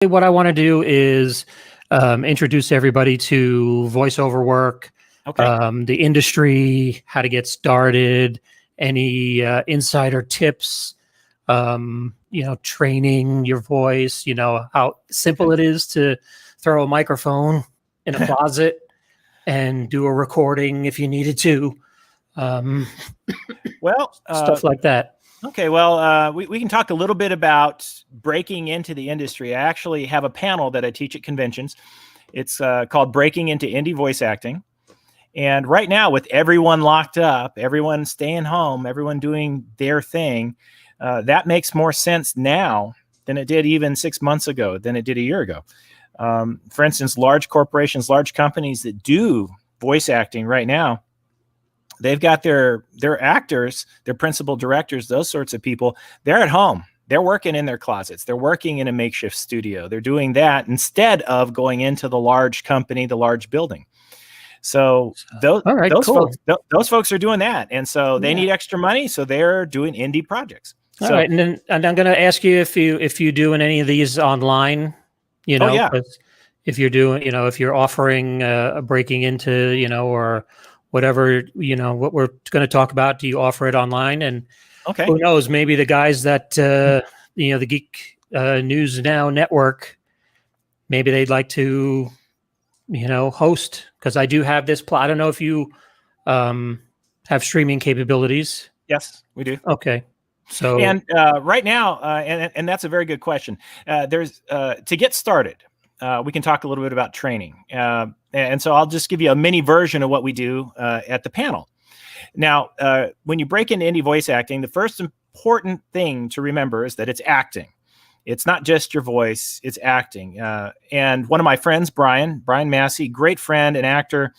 what I want to do is introduce everybody to voiceover work, the industry, how to get started, any insider tips, training your voice, how simple it is to throw a microphone in a closet and do a recording if you needed to. Stuff like that. Okay, well, we can talk a little bit about breaking into the industry. I actually have a panel that I teach at conventions. It's called Breaking into Indie Voice Acting. And right now, with everyone locked up, everyone staying home, everyone doing their thing, that makes more sense now than it did even 6 months ago, than it did a year ago. For instance, large corporations, large companies that do voice acting right now, they've got their actors, their principal directors, those sorts of people. They're at home. They're working in their closets. They're working in a makeshift studio. They're doing that instead of going into the large company, the large building. So those folks are doing that. And so they need extra money. So they're doing indie projects. All right. And I'm going to ask you if you do any of these online, if you're doing, if you're offering a breaking into, or whatever, what we're going to talk about, do you offer it online? And who knows, maybe the guys that, the Geek News Now network, maybe they'd like to, host, because I do have this. I don't know if you have streaming capabilities. Yes, we do. Okay. So, and right now, and that's a very good question. There's to get started, we can talk a little bit about training. And so I'll just give you a mini version of what we do at the panel. Now, when you break into indie voice acting, the first important thing to remember is that it's acting. It's not just your voice, it's acting. And one of my friends, Brian Massey, great friend and actor,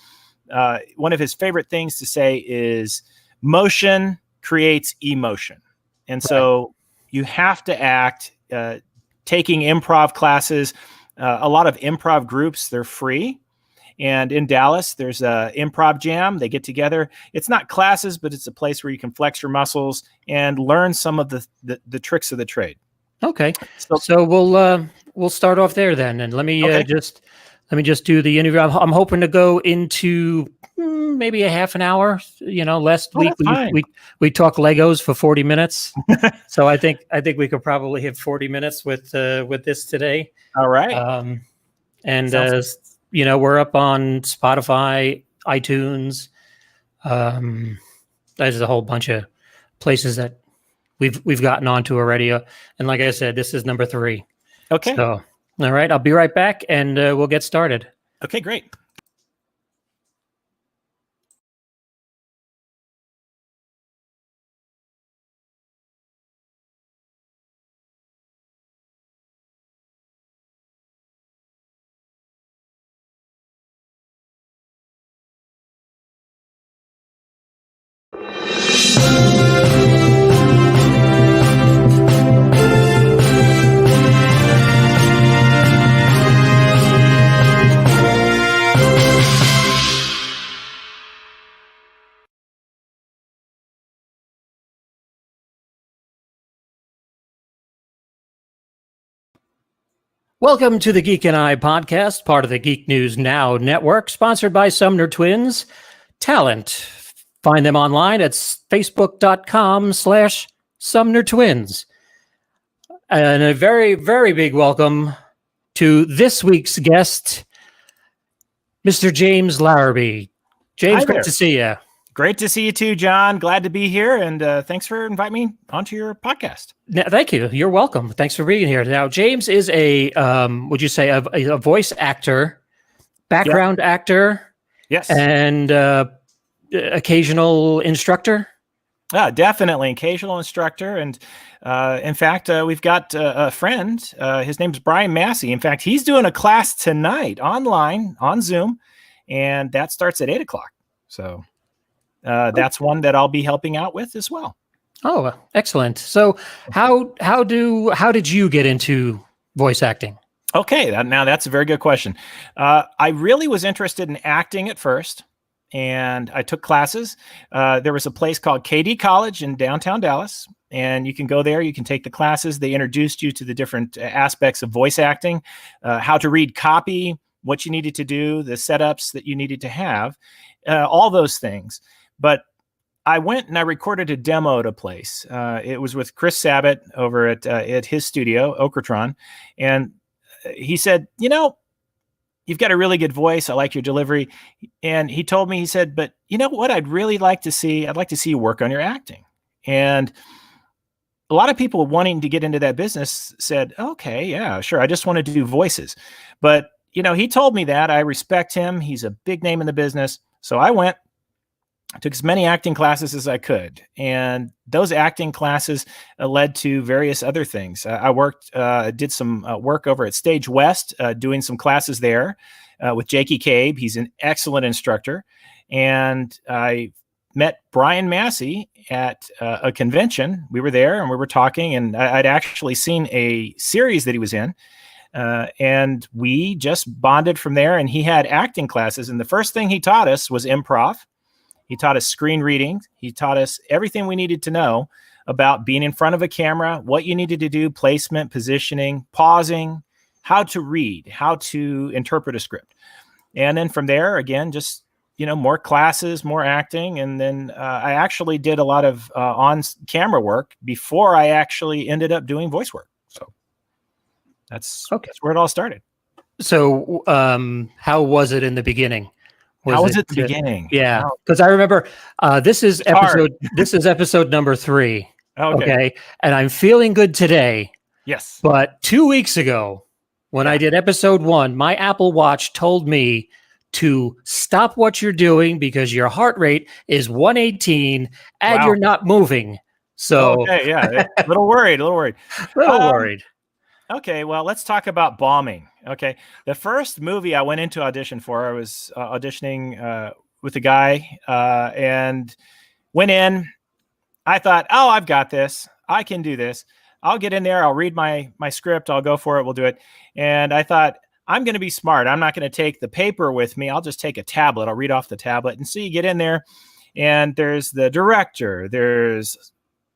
one of his favorite things to say is motion creates emotion. And so you have to act. Taking improv classes, a lot of improv groups, they're free. And in Dallas, there's a improv jam. They get together. It's not classes, but it's a place where you can flex your muscles and learn some of the tricks of the trade. Okay. So we'll start off there then. And let me just do the interview. I'm hoping to go into maybe a half an hour. Last week we talked Legos for 40 minutes. So I think we could probably hit 40 minutes with this today. All right. We're up on Spotify, iTunes. There's a whole bunch of places that we've gotten onto already. And like I said, this is number 3. Okay. So, all right, I'll be right back and we'll get started. Okay, great. Welcome to the Geek and I podcast, part of the Geek News Now network, sponsored by Sumner Twins Talent. Find them online at facebook.com/Sumner Twins. And a very, very big welcome to this week's guest, Mr. James Larabee. James, great to see you. Great to see you too, John. Glad to be here, and thanks for inviting me onto your podcast. Thank you. You're welcome. Thanks for being here. Now, James is a voice actor, background actor, yes, and occasional instructor. Definitely occasional instructor, and in fact, we've got a friend. His name's Brian Massey. In fact, he's doing a class tonight online on Zoom, and that starts at 8:00. So. That's one that I'll be helping out with as well. Oh, excellent. So how did you get into voice acting? Okay, now that's a very good question. I really was interested in acting at first, and I took classes. There was a place called KD College in downtown Dallas, and you can go there. You can take the classes. They introduced you to the different aspects of voice acting, how to read copy, what you needed to do, the setups that you needed to have, all those things. But I went and I recorded a demo at a place. It was with Chris Sabat over at his studio, Okratron. And he said, you've got a really good voice. I like your delivery. And he told me, he said, but you know what I'd really like to see? I'd like to see you work on your acting. And a lot of people wanting to get into that business said, okay, yeah, sure. I just want to do voices. But, he told me that. I respect him. He's a big name in the business. So I went, took as many acting classes as I could. And those acting classes led to various other things. I did some work over at Stage West, doing some classes there with Jakey Cabe. He's an excellent instructor. And I met Brian Massey at a convention. We were there and we were talking, and I'd actually seen a series that he was in. And we just bonded from there, and he had acting classes. And the first thing he taught us was improv. He taught us screen reading. He taught us everything we needed to know about being in front of a camera, what you needed to do, placement, positioning, pausing, how to read, how to interpret a script. And then from there, again, just, more classes, more acting. And then I actually did a lot of on-camera work before I actually ended up doing voice work. So that's where it all started. So how was it in the beginning? How was it at the beginning? Yeah, because I remember this is episode number 3. Okay, and I'm feeling good today. Yes, but 2 weeks ago, when I did episode 1, my Apple Watch told me to stop what you're doing because your heart rate is 118 and you're not moving. So a little worried. Worried. Okay, well, let's talk about bombing. Okay, the first movie I went into audition for, I was auditioning with a guy and went in. I thought, I've got this. I can do this. I'll get in there. I'll read my script. I'll go for it. We'll do it. And I thought, I'm going to be smart. I'm not going to take the paper with me. I'll just take a tablet. I'll read off the tablet. And so you get in there, and there's the director. There's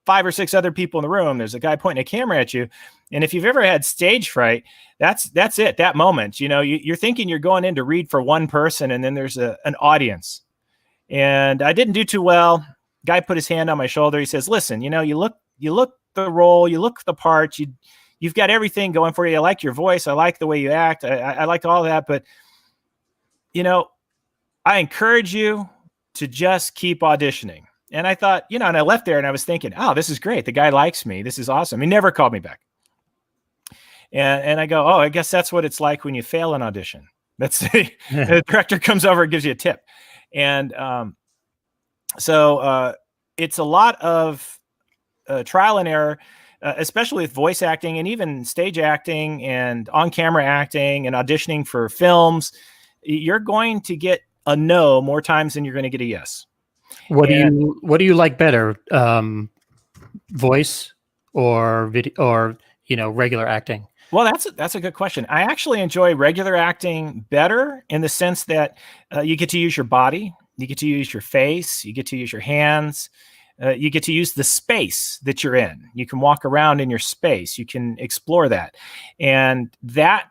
5 or 6 other people in the room. There's a guy pointing a camera at you. And if you've ever had stage fright, that's it. That moment, you're thinking you're going in to read for one person, and then there's an audience. And I didn't do too well. Guy put his hand on my shoulder. He says, listen, you look the role, you look the part, you've got everything going for you. I like your voice. I like the way you act. I like all that. But, I encourage you to just keep auditioning. And I thought, and I left there and I was thinking, this is great. The guy likes me. This is awesome. He never called me back. And I go, I guess that's what it's like when you fail an audition. That's the director comes over and gives you a tip. And so it's a lot of trial and error, especially with voice acting and even stage acting and on-camera acting and auditioning for films. You're going to get a no more times than you're going to get a yes. What do you like better, voice or video or regular acting? Well, that's a good question. I actually enjoy regular acting better in the sense that you get to use your body, you get to use your face, you get to use your hands, you get to use the space that you're in. You can walk around in your space. You can explore that, and that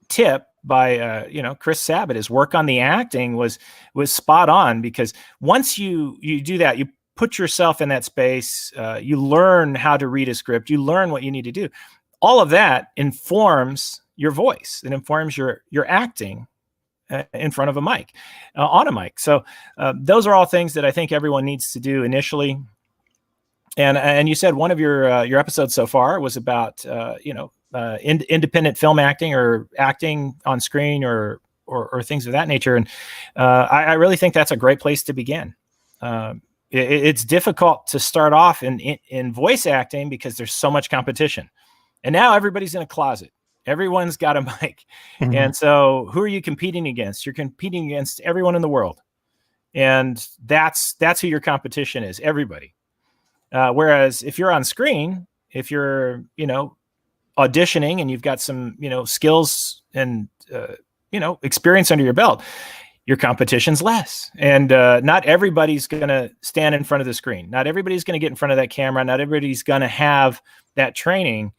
tip by Chris Sabat, his work on the acting was spot on, because once you do that, you put yourself in that space, you learn how to read a script, you learn what you need to do. All of that informs your voice. It informs your acting in front of a mic, on a mic. So those are all things that I think everyone needs to do initially. And you said one of your episodes so far was about independent film acting or acting on screen or things of that nature. And I really think that's a great place to begin. It's difficult to start off in voice acting because there's so much competition. And now everybody's in a closet. Everyone's got a mic. Mm-hmm. And so who are you competing against? You're competing against everyone in the world. And that's who your competition is, everybody. Whereas if you're on screen, if you're, auditioning and you've got some, skills and, experience under your belt, your competition's less. And not everybody's going to stand in front of the screen. Not everybody's going to get in front of that camera. Not everybody's going to have that training,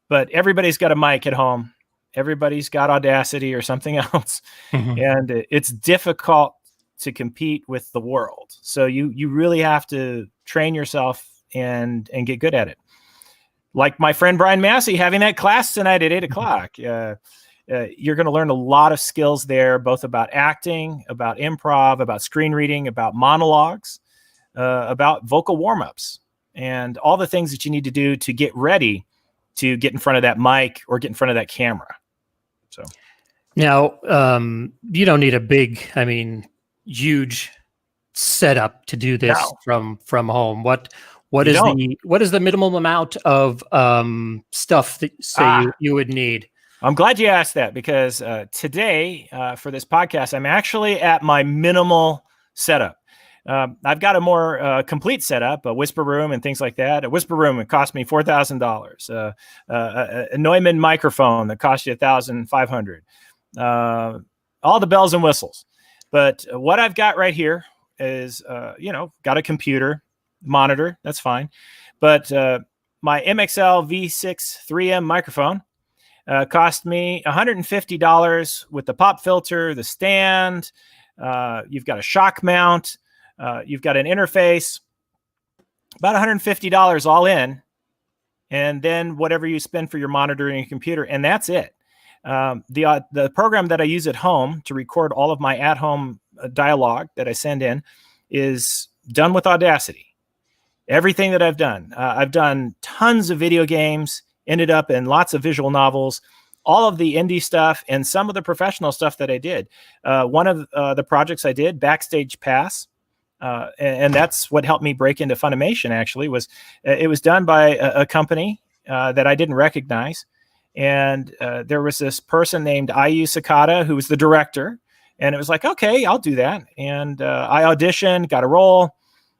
but everybody's got a mic at home. Everybody's got Audacity or something else. And it's difficult to compete with the world. So you really have to train yourself and get good at it. Like my friend Brian Massey having that class tonight at 8 o'clock. You're going to learn a lot of skills there, both about acting, about improv, about screen reading, about monologues, about vocal warm-ups, and all the things that you need to do to get ready to get in front of that mic or get in front of that camera. So now, you don't need a big, huge setup to do this from home. What is the minimum amount of stuff that you would need? I'm glad you asked that, because today for this podcast, I'm actually at my minimal setup. I've got a more complete setup, a whisper room and things like that. A whisper room, it cost me $4,000. A Neumann microphone that cost you $1,500. All the bells and whistles. But what I've got right here is, got a computer, monitor. That's fine. But my MXL V6 3M microphone cost me $150 with the pop filter, the stand. You've got a shock mount. You've got an interface, about $150 all in, and then whatever you spend for your monitor and your computer, and that's it. The program that I use at home to record all of my at-home dialogue that I send in is done with Audacity. Everything that I've done tons of video games, ended up in lots of visual novels, all of the indie stuff, and some of the professional stuff that I did. One of the projects I did, Backstage Pass, and that's what helped me break into Funimation, actually, it was done by a company that I didn't recognize. And there was this person named Ayu Sakata, who was the director. And it was like, okay, I'll do that. And I auditioned, got a role.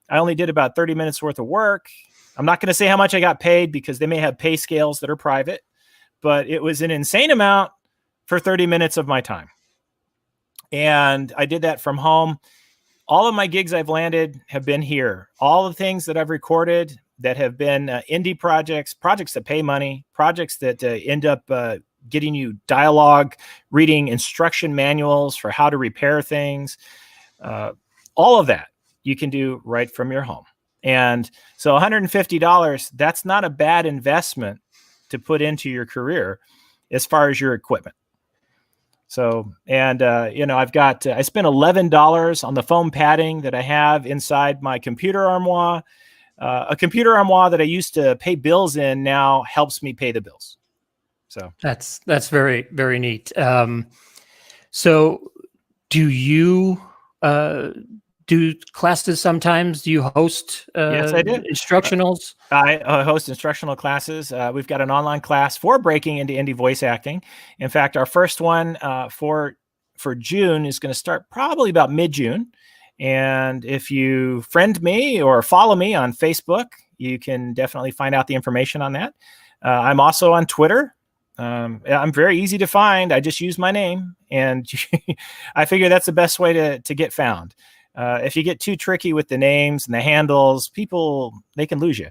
I only did about 30 minutes worth of work. I'm not going to say how much I got paid, because they may have pay scales that are private, but it was an insane amount for 30 minutes of my time. And I did that from home. All of my gigs I've landed have been here. All the things that I've recorded that have been indie projects that pay money, projects that end up getting you dialogue, reading instruction manuals for how to repair things. All of that you can do right from your home. And so $150, that's not a bad investment to put into your career as far as your equipment. So, and, I've got, I spent $11 on the foam padding that I have inside my computer armoire. A computer armoire that I used to pay bills in now helps me pay the bills. So that's very, very neat. So do you do classes sometimes? Do you host Yes, I do. Instructionals? I host instructional classes. We've got an online class for breaking into indie voice acting. In fact, our first one for June is going to start probably about mid-June. And if you friend me or follow me on Facebook, you can definitely find out the information on that. I'm also on Twitter. I'm very easy to find. I just use my name, and I figure that's the best way to get found. If you get too tricky with the names and the handles, they can lose you.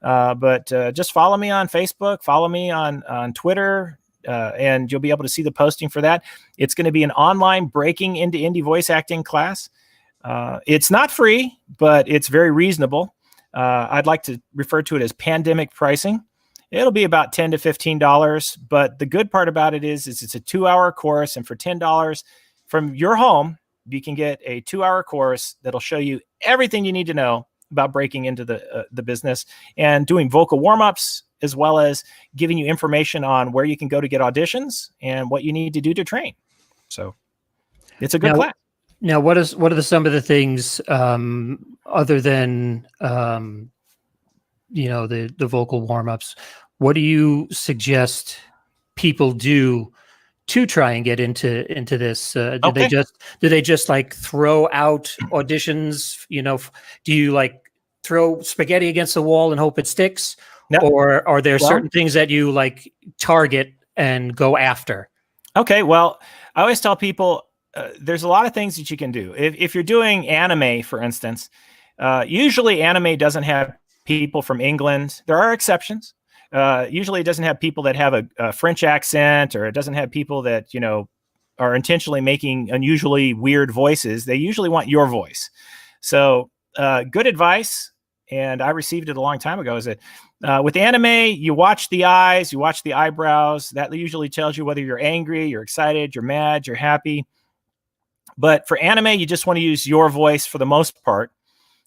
But just follow me on Facebook, follow me on Twitter, and you'll be able to see the posting for that. It's going to be an online breaking into indie voice acting class. It's not free, but it's very reasonable. I'd like to refer to it as pandemic pricing. It'll be about $10 to $15, but the good part about it is it's a 2-hour course, and for $10 from your home, you can get a 2-hour course that'll show you everything you need to know about breaking into the business and doing vocal warm-ups, as well as giving you information on where you can go to get auditions and what you need to do to train. So it's a good class. Now, what are some of the things other than the vocal warm-ups? What do you suggest people do to try and get into this? Do they just like throw out auditions? Do you like throw spaghetti against the wall and hope it sticks? No. Or are there certain things that you like target and go after? Okay. Well, I always tell people, there's a lot of things that you can do. If you're doing anime, for instance, usually anime doesn't have people from England. There are exceptions. Usually it doesn't have people that have a French accent, or it doesn't have people that, you know, are intentionally making unusually weird voices. They usually want your voice. So good advice, and I received it a long time ago, is that with anime, you watch the eyes, you watch the eyebrows. That usually tells you whether you're angry, you're excited, you're mad, you're happy. But for anime, you just want to use your voice for the most part,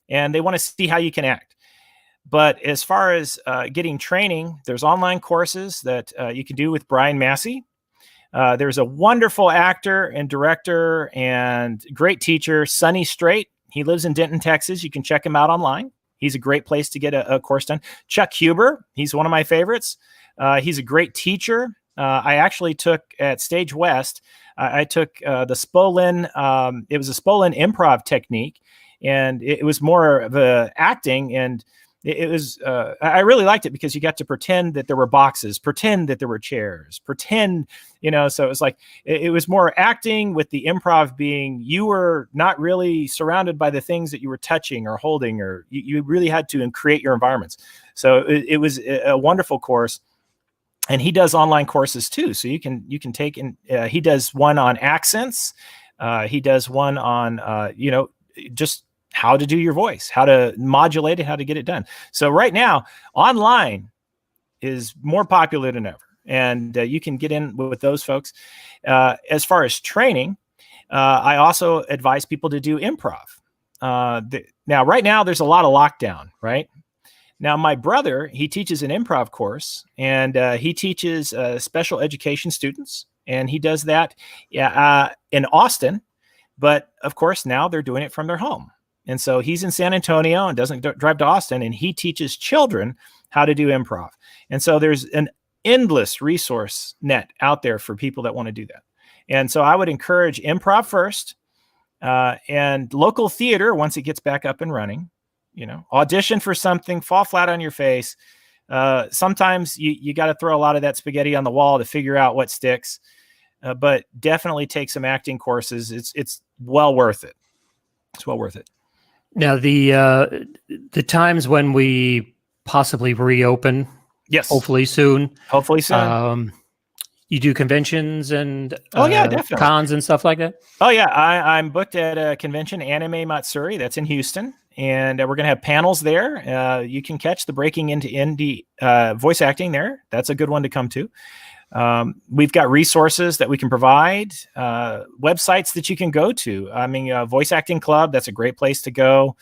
and they want to see how you can act. But as far as getting training, there's online courses that you can do with Brian Massey. There's a wonderful actor and director and great teacher, Sonny Strait. He lives in Denton, Texas. You can check him out online. He's a great place to get a course done. Chuck Huber, he's one of my favorites. He's a great teacher. I actually took at Stage West, I took the Spolin, it was a Spolin improv technique, and it was more of a acting, and it was, I really liked it because you got to pretend that there were boxes, pretend that there were chairs, pretend, you know, so it was like, it was more acting with the improv being, you were not really surrounded by the things that you were touching or holding, or you really had to create your environments. So it was a wonderful course. And he does online courses too. So you can take in, he does one on accents. He does one on, you know, just how to do your voice, how to modulate it, how to get it done. So right now, online is more popular than ever. And you can get in with those folks. As far as training, I also advise people to do improv. Now, right now, there's a lot of lockdown, right? Now, my brother, he teaches an improv course, and he teaches special education students, and he does that in Austin. But of course, now they're doing it from their home. And so he's in San Antonio and doesn't drive to Austin, and he teaches children how to do improv. And so there's an endless resource net out there for people that want to do that. And so I would encourage improv first, and local theater once it gets back up and running. You know, audition for something, fall flat on your face. Sometimes you got to throw a lot of that spaghetti on the wall to figure out what sticks. But definitely take some acting courses. It's well worth it. It's well worth it. Now, the times when we possibly reopen, yes, hopefully soon. Hopefully soon. You do conventions and definitely cons and stuff like that? Oh, yeah. I'm booked at a convention, Anime Matsuri, that's in Houston. And we're going to have panels there. You can catch the Breaking into Indie voice acting there. That's a good one to come to. We've got resources that we can provide, websites that you can go to. I mean, Voice Acting Club, that's a great place to go.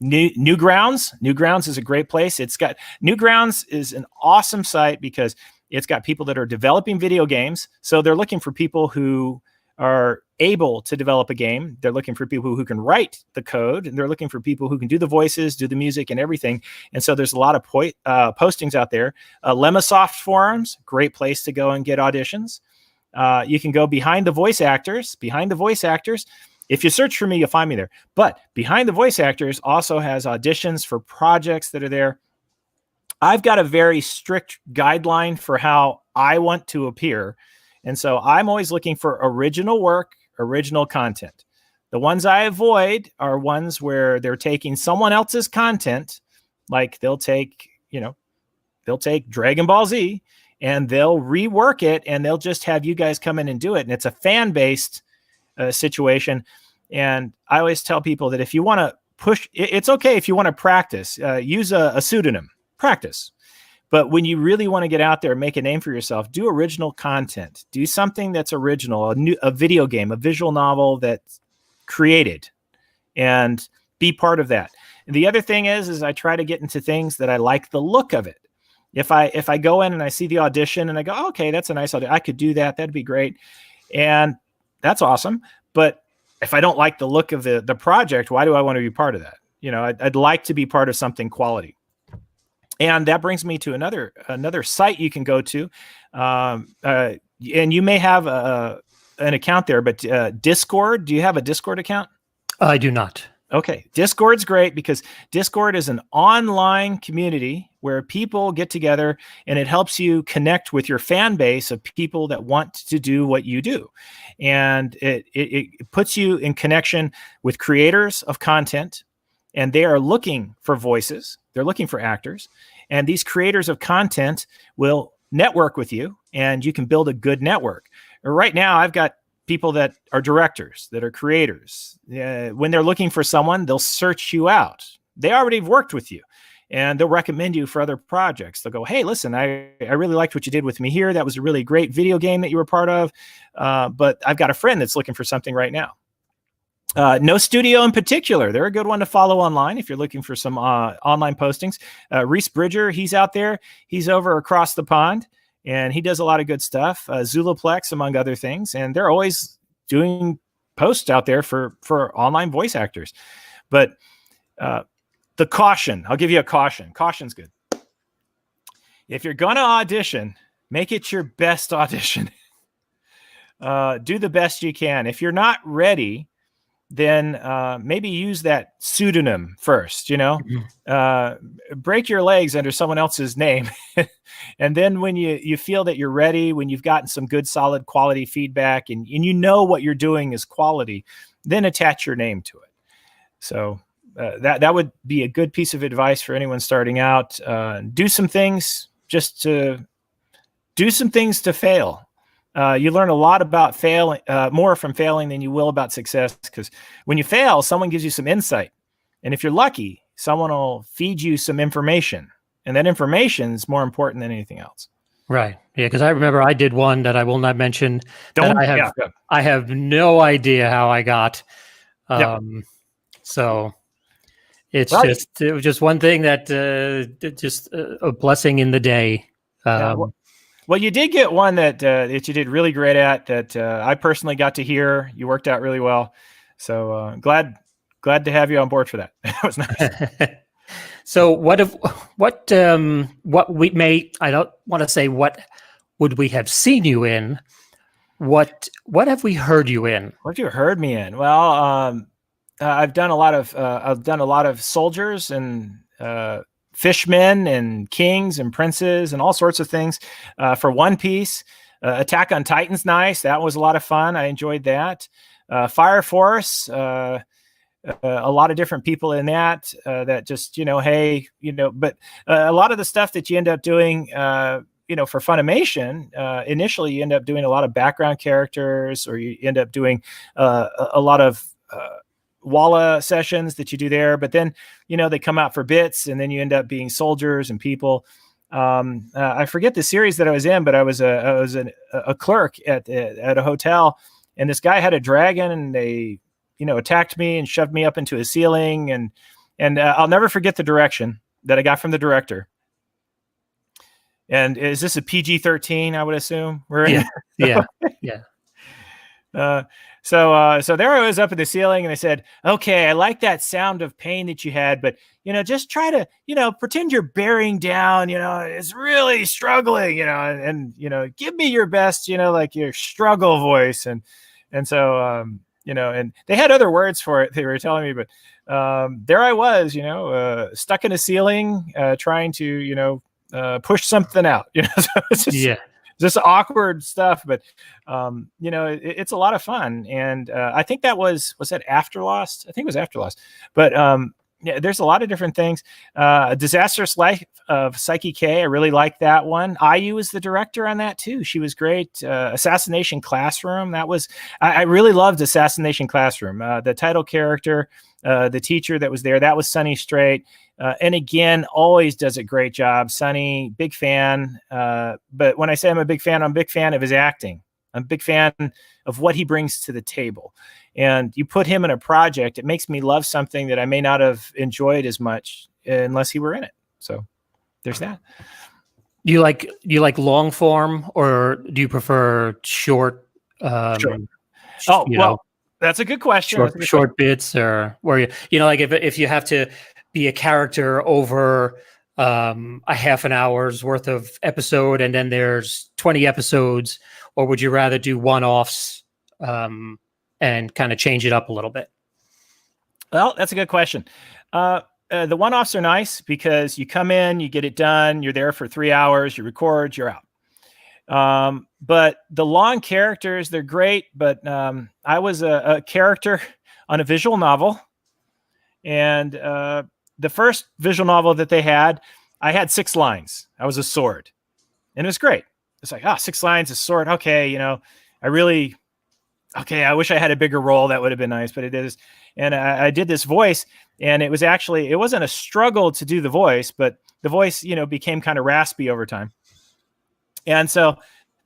Newgrounds is a great place. Newgrounds is an awesome site because it's got people that are developing video games. So they're looking for people who are able to develop a game. They're looking for people who can write the code, and they're looking for people who can do the voices, do the music, and everything. And so there's a lot of postings out there. Lemasoft forums, great place to go and get auditions. You can go Behind the Voice Actors. Behind the Voice Actors, if you search for me, you'll find me there. But Behind the Voice Actors also has auditions for projects that are there. I've got a very strict guideline for how I want to appear. And so I'm always looking for original work, original content. The ones I avoid are ones where they're taking someone else's content, like they'll take Dragon Ball Z and they'll rework it, and they'll just have you guys come in and do it. And it's a fan-based situation. And I always tell people that if you want to push, it's okay if you want to practice, use a pseudonym, practice. But when you really want to get out there and make a name for yourself, do original content. Do something that's original, a video game, a visual novel that's created, and be part of that. And the other thing is I try to get into things that I like the look of it. If I go in and I see the audition and I go, okay, that's a nice audition, I could do that. That'd be great. And that's awesome. But if I don't like the look of the project, why do I want to be part of that? You know, I'd like to be part of something quality. And that brings me to another site you can go to. And you may have an account there, but Discord, do you have a Discord account? I do not. Okay. Discord's great because Discord is an online community where people get together and it helps you connect with your fan base of people that want to do what you do. And it puts you in connection with creators of content, and they are looking for voices. They're looking for actors. And these creators of content will network with you, and you can build a good network. Right now, I've got people that are directors, that are creators. When they're looking for someone, they'll search you out. They already have worked with you, and they'll recommend you for other projects. They'll go, hey, listen, I really liked what you did with me here. That was a really great video game that you were part of. But I've got a friend that's looking for something right now. No Studio in particular. They're a good one to follow online if you're looking for some online postings. Reese Bridger, he's out there. He's over across the pond, and he does a lot of good stuff. Zulaplex, among other things. And they're always doing posts out there for online voice actors. But the caution, I'll give you a caution. Caution's good. If you're going to audition, make it your best audition. Do the best you can. If you're not ready, then maybe use that pseudonym first, break your legs under someone else's name. And then when you feel that you're ready, when you've gotten some good, solid quality feedback and you know what you're doing is quality, then attach your name to it. So that would be a good piece of advice for anyone starting out. Do some things to fail. You learn a lot about failing, more from failing than you will about success, because when you fail, someone gives you some insight. And if you're lucky, someone will feed you some information. And that information is more important than anything else. Right. Yeah, because I remember I did one that I will not mention. I have no idea how I got. So it was just one thing that just a blessing in the day. Well, you did get one that you did really great at that I personally got to hear. You worked out really well. So glad to have you on board for that. That was nice. So what we may, I don't want to say what would we have seen you in, what have we heard you in? What have you heard me in? Well, I've done a lot of soldiers and fishmen and kings and princes and all sorts of things. For One Piece, Attack on Titan's nice. That was a lot of fun. I enjoyed that. Fire Force, a lot of different people in that that just, but a lot of the stuff that you end up doing, for Funimation, initially you end up doing a lot of background characters, or you end up doing a lot of Walla sessions that you do there, but then, they come out for bits, and then you end up being soldiers and people. I forget the series that I was in, but I was a clerk at a hotel, and this guy had a dragon, and they, attacked me and shoved me up into a ceiling, and I'll never forget the direction that I got from the director. And is this a PG-13? I would assume we're in. Yeah. So there I was up in the ceiling, and they said, okay, I like that sound of pain that you had, but, just try to, pretend you're bearing down, it's really struggling, and give me your best, like your struggle voice. And so, and they had other words for it, they were telling me, but there I was, stuck in a ceiling, trying to, push something out, so it's just awkward stuff, but it's a lot of fun. And I think that was that After Lost? I think it was After Lost. But there's a lot of different things. A Disastrous Life of Psyche K, I really like that one. IU was the director on that too. She was great. Assassination Classroom, I really loved Assassination Classroom. The title character, the teacher that was there, that was Sunny Strait. And again, always does a great job. Sunny, big fan. But when I say I'm a big fan of his acting. I'm a big fan of what he brings to the table. And you put him in a project, it makes me love something that I may not have enjoyed as much unless he were in it. So there's that. Do you like long form, or do you prefer short? Sure. Well, that's a good question. Short bits, or where like if you have to be a character over a half an hour's worth of episode, and then there's 20 episodes, or would you rather do one-offs and kind of change it up a little bit? Well, that's a good question. The one-offs are nice because you come in, you get it done, you're there for 3 hours, you record, you're out. But the long characters, they're great. But I was a character on a visual novel, and the first visual novel that they had, I had 6 lines. I was a sword, and it was great. It's like, 6 lines, a sword. Okay, I wish I had a bigger role. That would have been nice, but it is. And I did this voice, and it wasn't a struggle to do the voice, but the voice, became kind of raspy over time. And so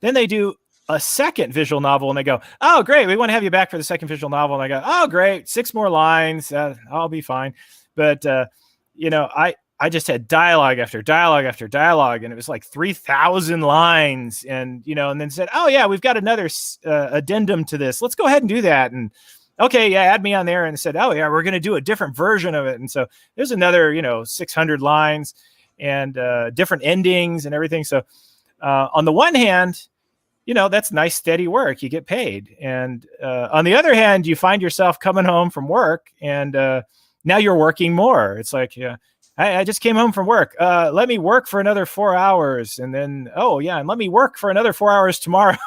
then they do a second visual novel, and they go, "Oh, great, we want to have you back for the second visual novel." And I go, "Oh, great, 6 more lines, I'll be fine." But I just had dialogue after dialogue after dialogue, and it was like 3,000 lines, and then said, "Oh yeah, we've got another addendum to this. Let's go ahead and do that." And okay, yeah, add me on there, and said, "Oh yeah, we're going to do a different version of it." And so there's another 600 lines and different endings and everything. So on the one hand, that's nice, steady work. You get paid. And on the other hand, you find yourself coming home from work, and now you're working more. It's like, yeah, I just came home from work. Let me work for another 4 hours. And then, and let me work for another 4 hours tomorrow.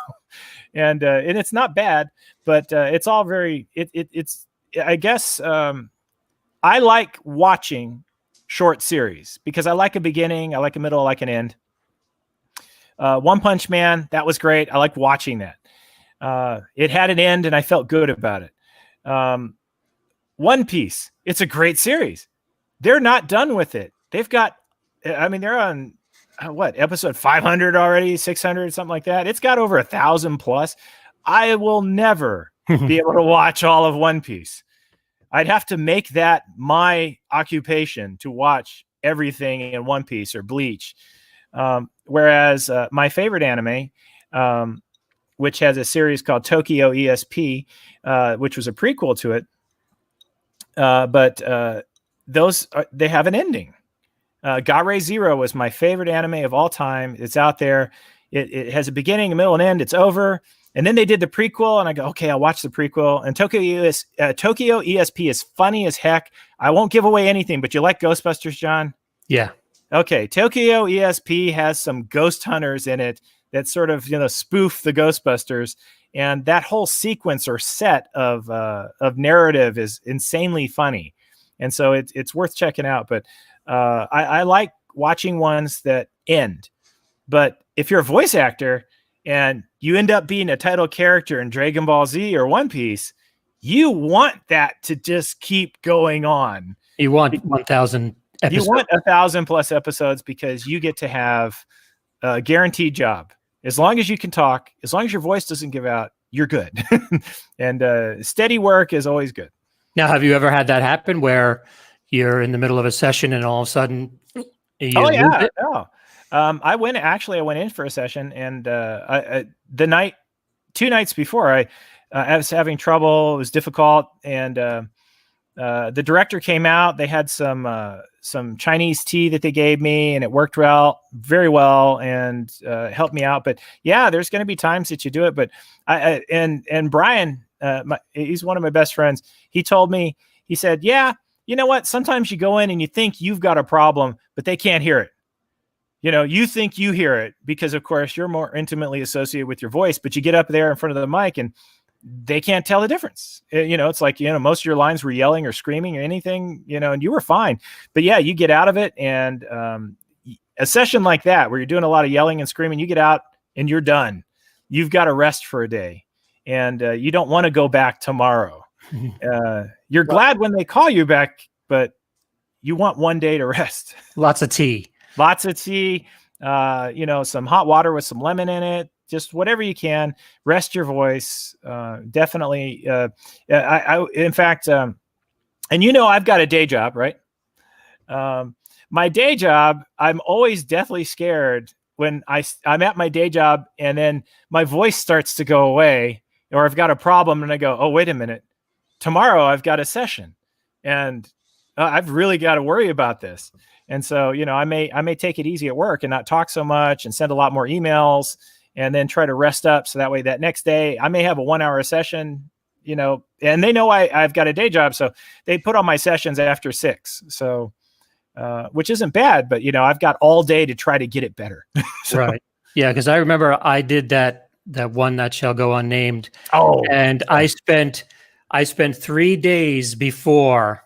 and it's not bad, but it's all it's, I guess, I like watching short series because I like a beginning, I like a middle, I like an end. One Punch Man, that was great. I liked watching that. It had an end, and I felt good about it. One Piece, it's a great series. They're not done with it. They've got, they're on episode 500 already, 600, something like that. It's got over 1,000 plus. I will never be able to watch all of One Piece. I'd have to make that my occupation to watch everything in One Piece or Bleach. Whereas my favorite anime, which has a series called Tokyo ESP, which was a prequel to it, but they have an ending. Gare Zero was my favorite anime of all time. It's out there. It has a beginning, a middle, and end. It's over. And then they did the prequel, and I go, okay, I'll watch the prequel. And Tokyo ESP is funny as heck. I won't give away anything, but you like Ghostbusters, John? Yeah. Okay, Tokyo ESP has some ghost hunters in it that sort of spoof the Ghostbusters, and that whole sequence or set of narrative is insanely funny, and so it's worth checking out. But I like watching ones that end. But if you're a voice actor and you end up being a title character in Dragon Ball Z or One Piece, you want that to just keep going on. You want 1,000 episodes. You want 1,000 plus episodes because you get to have a guaranteed job. As long as you can talk, as long as your voice doesn't give out, you're good. And steady work is always good. Now, have you ever had that happen where you're in the middle of a session and all of a sudden you lose it? No. I went in for a session, and 2 nights before I was having trouble. It was difficult, and the director came out. They had some Chinese tea that they gave me, and it worked very well, and helped me out. But yeah, there's going to be times that you do it. But and Brian, he's one of my best friends. He told me, he said, yeah, you know what? Sometimes you go in and you think you've got a problem, but they can't hear it. You think you hear it because, of course, you're more intimately associated with your voice, but you get up there in front of the mic and they can't tell the difference. It's like, most of your lines were yelling or screaming or anything, and you were fine. But yeah, you get out of it, and a session like that where you're doing a lot of yelling and screaming, you get out and you're done. You've got to rest for a day, and you don't want to go back tomorrow. You're glad when they call you back, but you want one day to rest. Lots of tea. Lots of tea, some hot water with some lemon in it, just whatever you can, rest your voice. Definitely. In fact, and I've got a day job, right? My day job, I'm always deathly scared when I'm at my day job and then my voice starts to go away, or I've got a problem and I go, oh, wait a minute, tomorrow I've got a session and I've really got to worry about this. And so, I may take it easy at work and not talk so much and send a lot more emails and then try to rest up. So that way that next day I may have a 1 hour session, and they know I've got a day job, so they put on my sessions after 6. So, which isn't bad, but I've got all day to try to get it better. So. Right. Yeah. Cause I remember I did that one that shall go unnamed. Oh, and I spent 3 days before,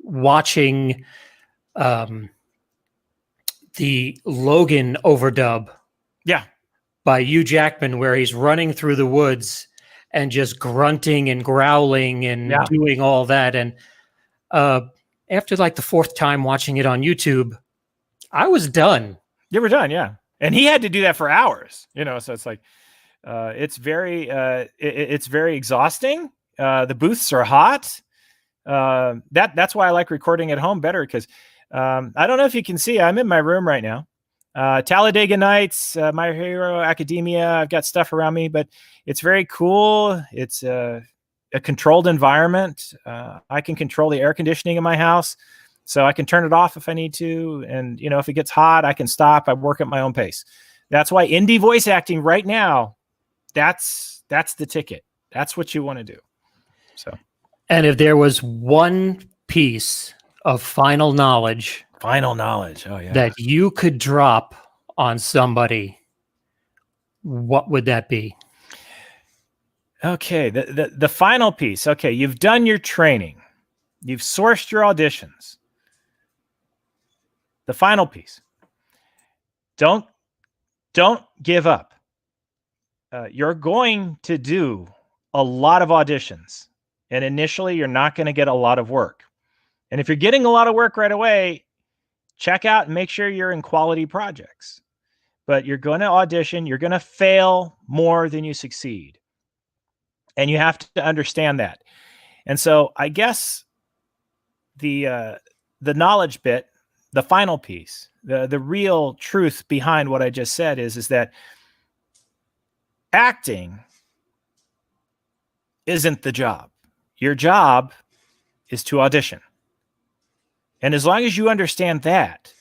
watching, the Logan overdub. Yeah. By Hugh Jackman, where he's running through the woods and just grunting and growling and doing all that. And after like the 4th time watching it on YouTube, I was done. You were done, yeah. And he had to do that for hours, so it's like, it's very exhausting. The booths are hot. That's why I like recording at home better, because I don't know if you can see, I'm in my room right now. Talladega Nights, My Hero Academia. I've got stuff around me, but it's very cool. It's a controlled environment. I can control the air conditioning in my house, so I can turn it off if I need to. And if it gets hot, I can stop. I work at my own pace. That's why indie voice acting right now, that's the ticket. That's what you want to do. So, and if there was one piece of final knowledge, oh yeah, that you could drop on somebody, what would that be? Okay, the final piece. Okay, you've done your training, you've sourced your auditions. The final piece: don't give up. You're going to do a lot of auditions, and initially you're not going to get a lot of work. And if you're getting a lot of work right away, check out and make sure you're in quality projects. But you're going to audition, you're going to fail more than you succeed. And you have to understand that. And so I guess the knowledge bit, the final piece, the real truth behind what I just said is that acting isn't the job. Your job is to audition. And as long as you understand that,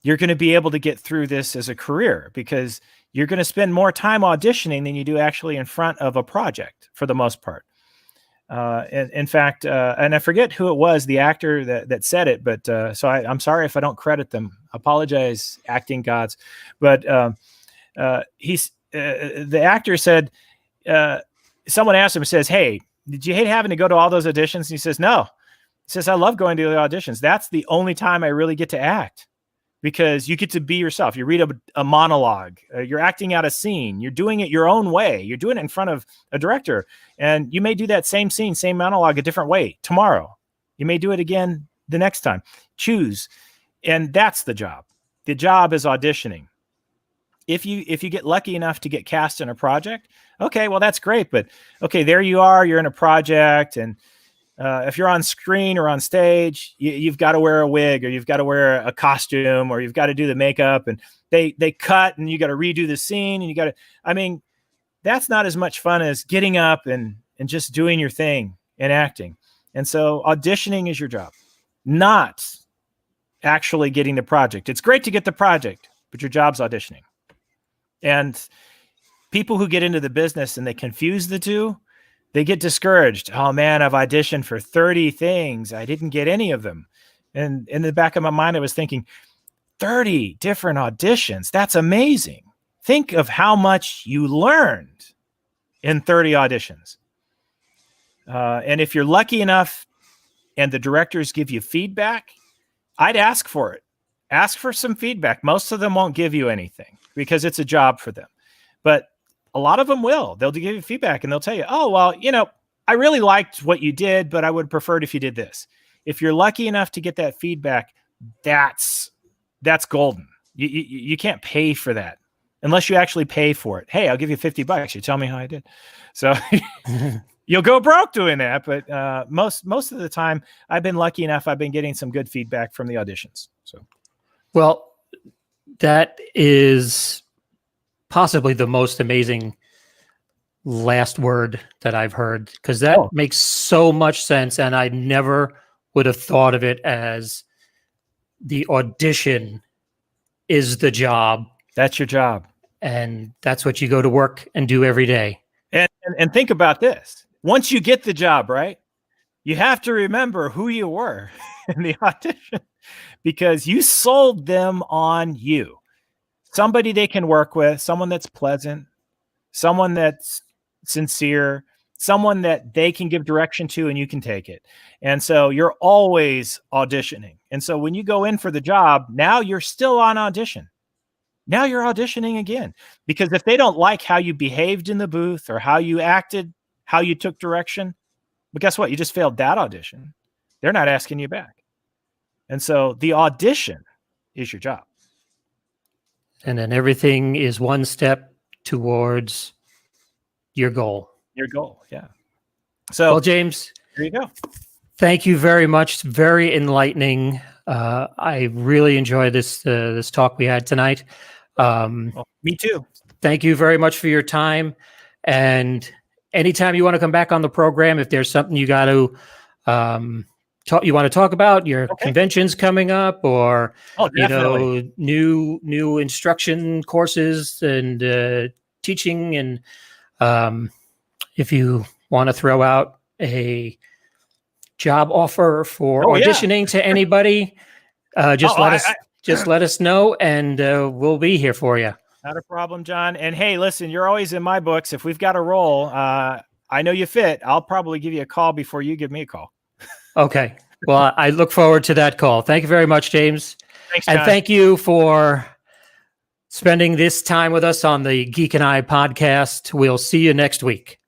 you're going to be able to get through this as a career, because you're going to spend more time auditioning than you do actually in front of a project for the most part. And in fact, and I forget who it was, the actor that said it, but so I'm sorry if I don't credit them. Apologize, acting gods. But the actor said, someone asked him, says, "Hey, did you hate having to go to all those auditions?" And he says, "No." He says, "I love going to the auditions. That's the only time I really get to act, because you get to be yourself. You read a monologue, you're acting out a scene, you're doing it your own way. You're doing it in front of a director, and you may do that same scene, same monologue a different way tomorrow. You may do it again the next time. Choose." And that's the job. The job is auditioning. If you get lucky enough to get cast in a project, okay, well, that's great. But okay, there you are, you're in a project, and if you're on screen or on stage, you've got to wear a wig, or you've got to wear a costume, or you've got to do the makeup, and they cut, and you got to redo the scene, and that's not as much fun as getting up and just doing your thing and acting. And so auditioning is your job, not actually getting the project. It's great to get the project, but your job's auditioning. And people who get into the business and they confuse the two, they get discouraged. Oh man, I've auditioned for 30 things. I didn't get any of them. And in the back of my mind, I was thinking, 30 different auditions. That's amazing. Think of how much you learned in 30 auditions. And if you're lucky enough and the directors give you feedback, I'd ask for it. Ask for some feedback. Most of them won't give you anything because it's a job for them. But a lot of them will. They'll give you feedback and they'll tell you, "Oh, well, I really liked what you did, but I would prefer it if you did this." If you're lucky enough to get that feedback, that's golden. You can't pay for that unless you actually pay for it. Hey, I'll give you $50. You tell me how I did. So you'll go broke doing that. But most of the time, I've been lucky enough. I've been getting some good feedback from the auditions. So, well, that is possibly the most amazing last word that I've heard, because that makes so much sense. And I never would have thought of it as the audition is the job. That's your job. And that's what you go to work and do every day. And think about this. Once you get the job, right, you have to remember who you were in the audition because you sold them on you. Somebody they can work with, someone that's pleasant, someone that's sincere, someone that they can give direction to and you can take it. And so you're always auditioning. And so when you go in for the job, now you're still on audition. Now you're auditioning again, because if they don't like how you behaved in the booth or how you acted, how you took direction, but guess what? You just failed that audition. They're not asking you back. And so the audition is your job. And then everything is one step towards your goal. Your goal, yeah. So, well, James, there you go. Thank you very much. Very enlightening. I really enjoyed this talk we had tonight. Well, me too. Thank you very much for your time. And anytime you want to come back on the program, if there's something you got to you want to talk about, your conventions coming up, or new instruction courses and teaching, and if you want to throw out a job offer for auditioning to anybody, just let us know, and we'll be here for you. Not a problem, John. And hey, listen, you're always in my books. If we've got a role, I know you fit. I'll probably give you a call before you give me a call. Okay. Well, I look forward to that call. Thank you very much, James. Thanks, John. And thank you for spending this time with us on the Geek and I podcast. We'll see you next week.